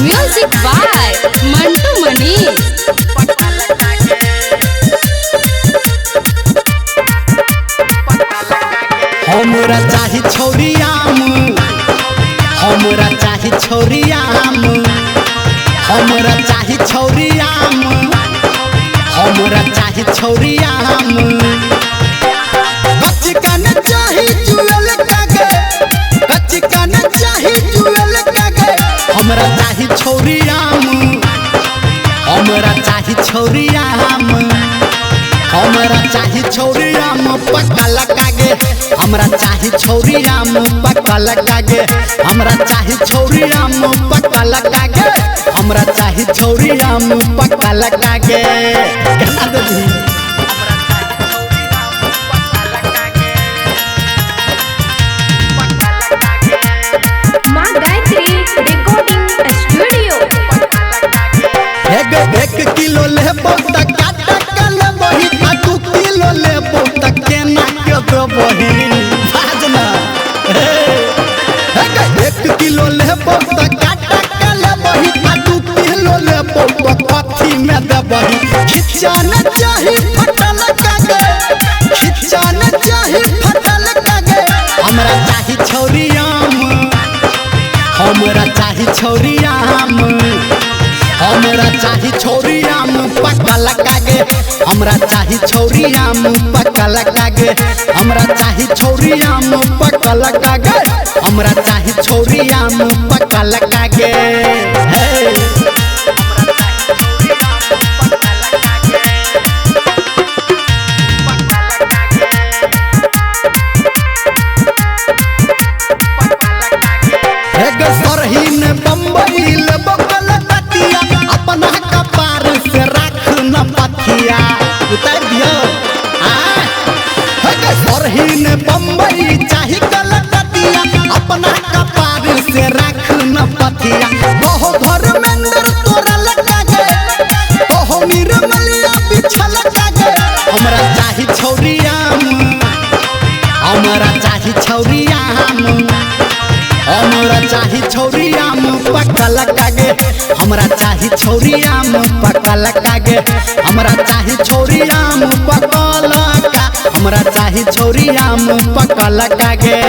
Music by Mantu Manish. हमरा चाही छौरियाम, हमरा चाही छौरियाम, हमरा चाही छौरियाम, हमरा चाही छौरियाम। कचिकन चाही जुएल कागे, कचिकन चाही जुएल कागे। हमरा चाही छौरियाम, हमरा चाही छौरियाम, हमरा चाही छौरियाम पकल कागे। हमरा चाही छौरियाम पकल कागे, हमरा चाही छौरियाम पकल कागे, हमरा चाही छौरियाम पकल कागे। केना देबी माँ गायत्री रिकॉर्डिंग स्टूडियो। एक किलो लेबो त काटा कल बही, 2 किलो लेबो त केना के देबही भाजना। 1 किलो लेबो त काटा कल बही, 2 किलो लेबो त कथी में देबही। खिचन चाही फटल कागे, खिचन चाही फटल कागे। हमरा चाही छौरियाम, हमरा चाही छौरियाम, हमरा चाही छौरियाम पकल कागे। हमरा चाही छौरियाम पकल कागे, हमरा चाही छौरियाम पकल कागे, हमरा चाही छौरियाम पकल कागे। सरहीन बम्बई लेबो कलकतिया, अपना कपार से राख न पथिया। उतार दियो सरहीन बम्बई चाही कलकतिया, अपना कपार से राख न पथिया। कहो धर्मेंद्र तोरल कागे, कहो निर्मलिया बिछल कागे। हमरा चाही छौरियाम, हमरा चाही छौरियाम, हमरा चाही छौरियाम पकल कागे। हमरा चाही छौरियाम पकल कागे, हमरा चाही छौरियाम पकल का, हमरा चाही छौरियाम पकल कागे।